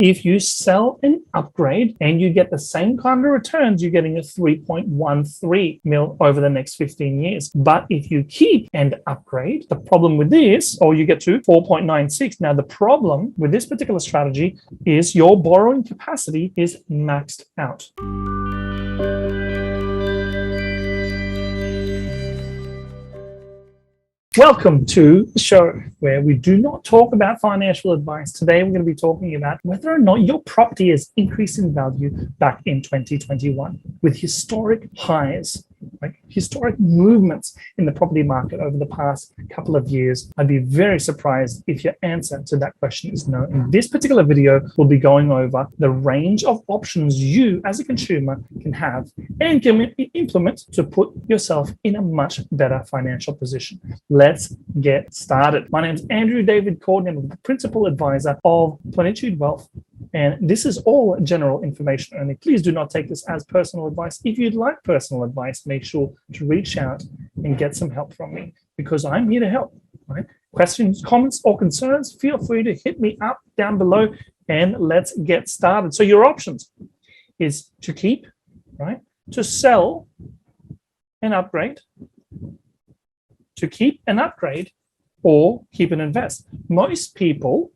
If you sell and upgrade and you get the same kind of returns, you're getting a 3.13 mil over the next 15 years. But if you keep and upgrade, the problem with this, or you get to 4.96. Now, the problem with this particular strategy is your borrowing capacity is maxed out. Welcome to the show where we do not talk about financial advice. Today, we're going to be talking about whether or not your property has increased in value back in 2021 with historic highs, like historic movements in the property market over the past couple of years. I'd be very surprised if your answer to that question is no. In this particular video, we'll be going over the range of options you as a consumer can have and can implement to put yourself in a much better financial position. Let's get started. My name is Andrew David Courtney. I'm the principal advisor of Plenitude Wealth. And this is all general information only. Please do not take this as personal advice. If you'd like personal advice, make sure to reach out and get some help from me because I'm here to help. Right? Questions, comments, or concerns, feel free to hit me up down below and let's get started. So your options is to keep, right? To sell and upgrade, to keep and upgrade, or keep and invest. Most people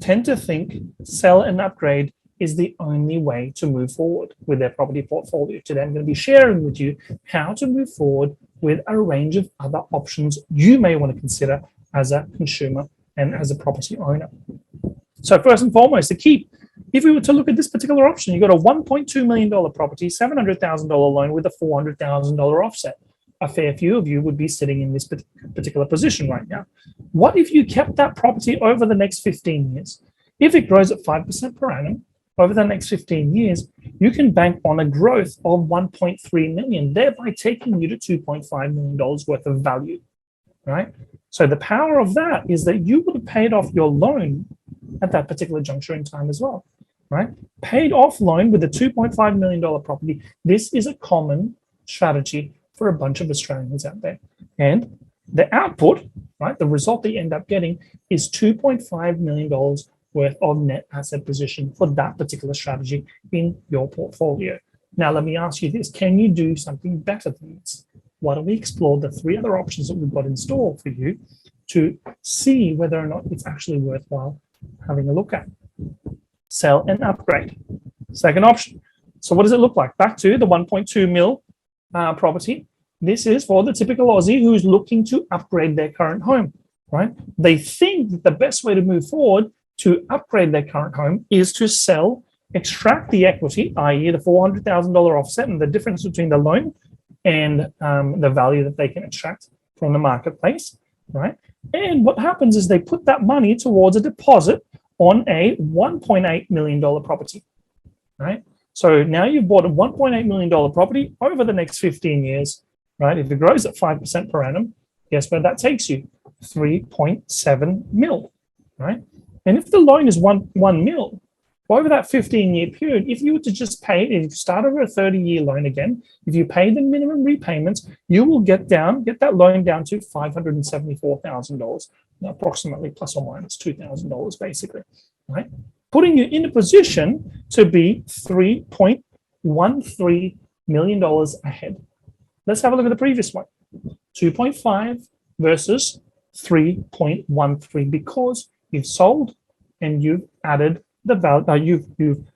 tend to think sell and upgrade is the only way to move forward with their property portfolio. Today, I'm going to be sharing with you how to move forward with a range of other options you may want to consider as a consumer and as a property owner. So first and foremost, the keep. If we were to look at this particular option, you got a $1.2 million property, $700,000 loan with a $400,000 offset. A fair few of you would be sitting in this particular position right now. What if you kept that property over the next 15 years? If it grows at 5% per annum over the next 15 years, you can bank on a growth of 1.3 million, thereby taking you to $2.5 million worth of value, right? So the power of that is that you would have paid off your loan at that particular juncture in time as well, right? Paid off loan with a $2.5 million property. This is a common strategy for a bunch of Australians out there. And the output, right, the result that you end up getting is $2.5 million worth of net asset position for that particular strategy in your portfolio. Now, let me ask you this. Can you do something better than this? Why don't we explore the three other options that we've got in store for you to see whether or not it's actually worthwhile having a look at? Sell and upgrade. Second option. So what does it look like? Back to the 1.2 mil property. This is for the typical Aussie who's looking to upgrade their current home, right? They think that the best way to move forward to upgrade their current home is to sell, extract the equity, i.e. the $400,000 offset and the difference between the loan and the value that they can extract from the marketplace, right? And what happens is they put that money towards a deposit on a $1.8 million property, right? So now you've bought a $1.8 million property over the next 15 years, right? If it grows at 5% per annum, guess where that takes you? 3.7 mil, right? And if the loan is 1 mil, over that 15-year period, if you were to just pay, if you start over a 30-year loan again, if you pay the minimum repayments, you will get that loan down to $574,000, approximately plus or minus $2,000 basically, right? Putting you in a position to be $3.13 million ahead. Let's have a look at the previous one. 2.5 versus 3.13 because you've sold and you've added the value. You've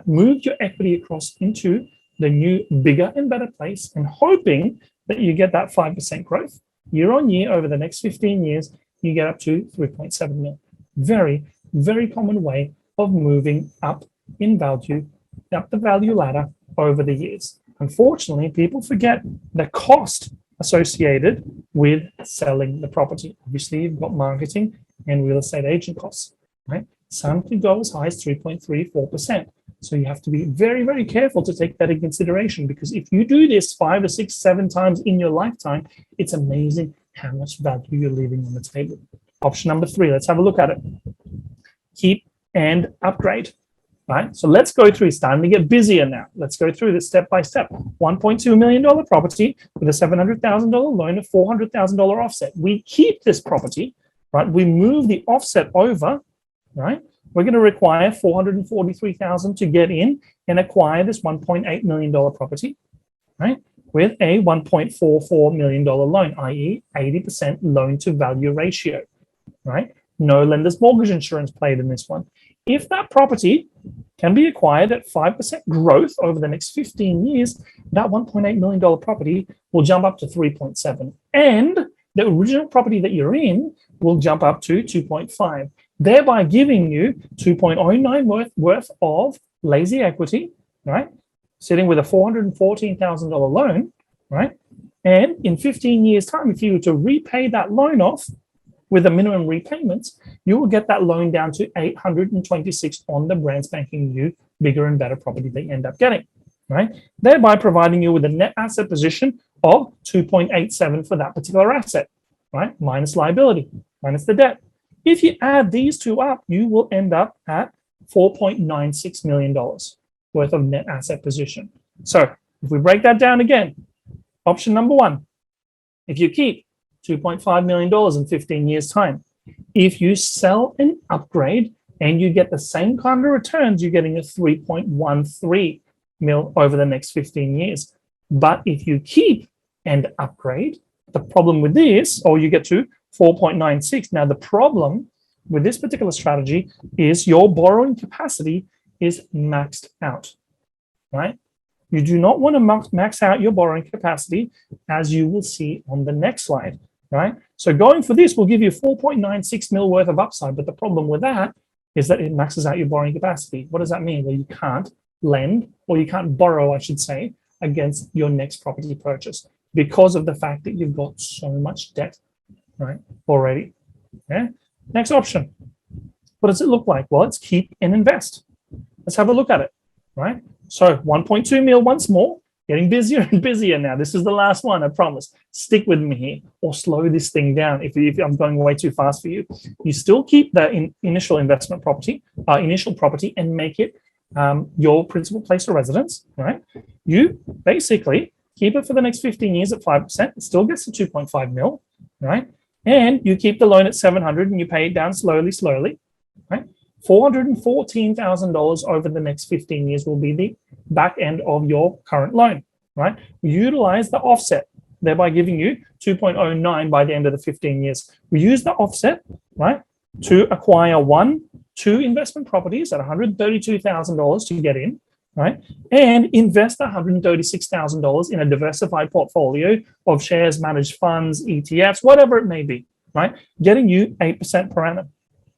moved your equity across into the new, bigger and better place and hoping that you get that 5% growth year on year over the next 15 years, you get up to 3.7 mil. Very, very common way of moving up in value, up the value ladder over the years. Unfortunately, people forget the cost associated with selling the property. Obviously, you've got marketing and real estate agent costs, right? Some can go as high as 3.34%. So you have to be very, very careful to take that in consideration because if you do this 5 or 6, 7 times in your lifetime, it's amazing how much value you're leaving on the table. Option number 3, let's have a look at it. Keep and upgrade, right? So let's go through. It's time to get busier now. Let's go through this step by step. $1.2 million property with a $700,000 loan, a $400,000 offset. We keep this property, right? We move the offset over, right? we're going to require $443,000 to get in and acquire this $1.8 million property, right? With a $1.44 million loan, i.e. 80% loan to value ratio, right? No lender's mortgage insurance played in this one. If that property can be acquired at 5% growth over the next 15 years, that $1.8 million property will jump up to 3.7. And the original property that you're in will jump up to 2.5, thereby giving you 2.09 worth of lazy equity, right? Sitting with a $414,000 loan, right? And in 15 years' time, if you were to repay that loan off with a minimum repayments, you will get that loan down to 826 on the brand spanking new, bigger and better property that you end up getting, right? Thereby providing you with a net asset position of 2.87 for that particular asset, right? Minus liability, minus the debt. If you add these two up, you will end up at $4.96 million worth of net asset position. So if we break that down again, option number one, if you keep $2.5 million in 15 years' time, if you sell and upgrade and you get the same kind of returns, you're getting a 3.13 mil over the next 15 years. But if you keep and upgrade, the problem with this, or you get to 4.96. Now, the problem with this particular strategy is your borrowing capacity is maxed out, right? You do not want to max out your borrowing capacity, as you will see on the next slide, right? So going for this will give you 4.96 mil worth of upside, but the problem with that is that it maxes out your borrowing capacity. What does that mean? Well, you can't lend, or you can't borrow, I should say, against your next property purchase because of the fact that you've got so much debt, right, already. Okay. Next option. What does it look like? Well, it's keep and invest. Let's have a look at it, right? So 1.2 mil once more, getting busier and busier now. This is the last one, I promise. Stick with me here or slow this thing down if I'm going way too fast for you. You still keep the initial investment property, initial property, and make it your principal place of residence, right? You basically keep it for the next 15 years at 5%. It still gets to 2.5 mil, right? And you keep the loan at 700 and you pay it down slowly, right? $414,000 over the next 15 years will be the back end of your current loan, right? We utilize the offset, thereby giving you 2.09 by the end of the 15 years. We use the offset, right, to acquire two investment properties at $132,000 to get in, right? And invest $136,000 in a diversified portfolio of shares, managed funds, ETFs, whatever it may be, right? Getting you 8% per annum.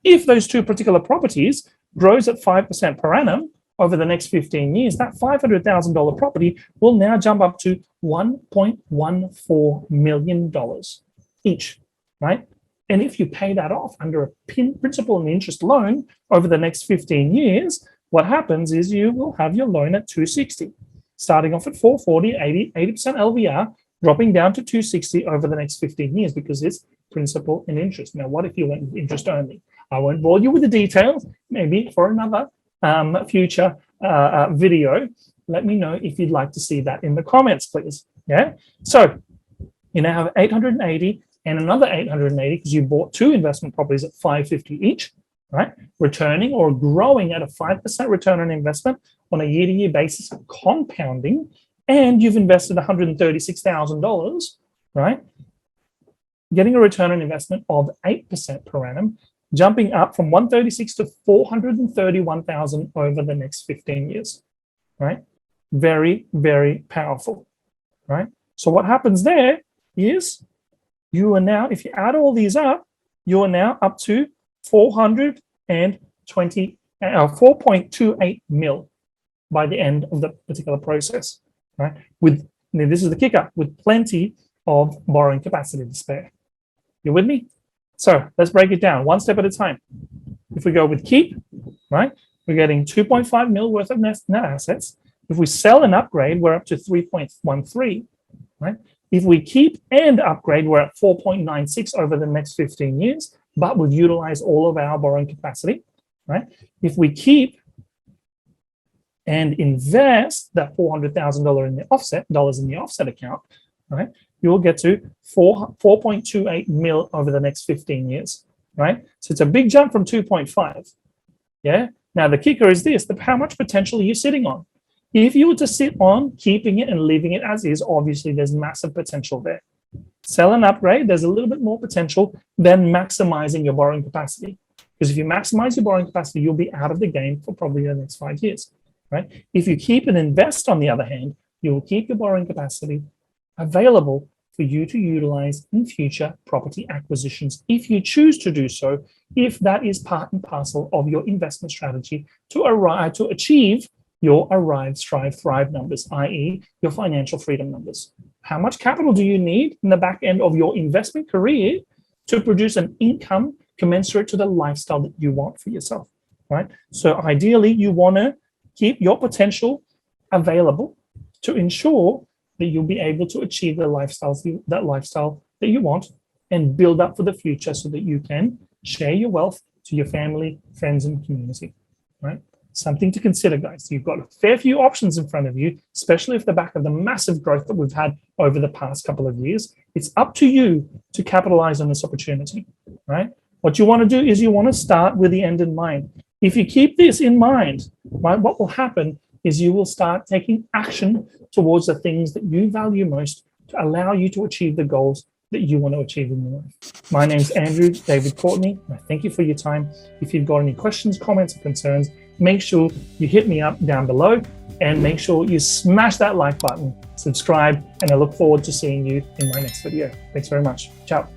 If those two particular properties grows at 5% per annum over the next 15 years, that $500,000 property will now jump up to $1.14 million each, right? And if you pay that off under a principal and interest loan over the next 15 years, what happens is you will have your loan at 260, starting off at 440, 80% LVR, dropping down to 260 over the next 15 years because it's principal and interest. Now, what if you went with interest only? I won't bore you with the details, maybe for another future video. Let me know if you'd like to see that in the comments, please. Yeah. So you now have 880 and another 880 because you bought two investment properties at 550 each, right? Returning or growing at a 5% return on investment on a year-to-year basis, compounding, and you've invested $136,000, right? Getting a return on investment of 8% per annum, jumping up from 136 to 431,000 over the next 15 years, right? Very, very powerful, right? So what happens there is you are now, if you add all these up, you are now up to 4.28 mil by the end of the particular process, right? This is the kicker, with plenty of borrowing capacity to spare. You with me? So let's break it down one step at a time. If we go with keep, right, we're getting 2.5 mil worth of net assets. If we sell and upgrade, we're up to 3.13, right? If we keep and upgrade, we're at 4.96 over the next 15 years, but we've utilized all of our borrowing capacity, right? If we keep and invest that $400,000 in the offset, account, right, you'll get to 4.28 mil over the next 15 years, right? So it's a big jump from 2.5. Yeah. Now, the kicker is this: how much potential are you sitting on? If you were to sit on keeping it and leaving it as is, obviously there's massive potential there. Sell and upgrade, there's a little bit more potential than maximizing your borrowing capacity. Because if you maximize your borrowing capacity, you'll be out of the game for probably the next 5 years, right? If you keep and invest, on the other hand, you will keep your borrowing capacity available for you to utilize in future property acquisitions if you choose to do so, if that is part and parcel of your investment strategy to achieve your arrive, strive, thrive numbers, i.e. your financial freedom numbers. How much capital do you need in the back end of your investment career to produce an income commensurate to the lifestyle that you want for yourself, right? So ideally, you want to keep your potential available to ensure that you'll be able to achieve that lifestyle that you want and build up for the future so that you can share your wealth to your family, friends, and community, right? Something to consider, guys. You've got a fair few options in front of you, especially off the back of the massive growth that we've had over the past couple of years. It's up to you to capitalize on this opportunity, right? What you want to do is you want to start with the end in mind. If you keep this in mind, right, what will happen is you will start taking action towards the things that you value most to allow you to achieve the goals that you want to achieve in your life. My name's Andrew David Courtney, and I thank you for your time. If you've got any questions, comments, or concerns, make sure you hit me up down below and make sure you smash that like button, subscribe, and I look forward to seeing you in my next video. Thanks very much. Ciao.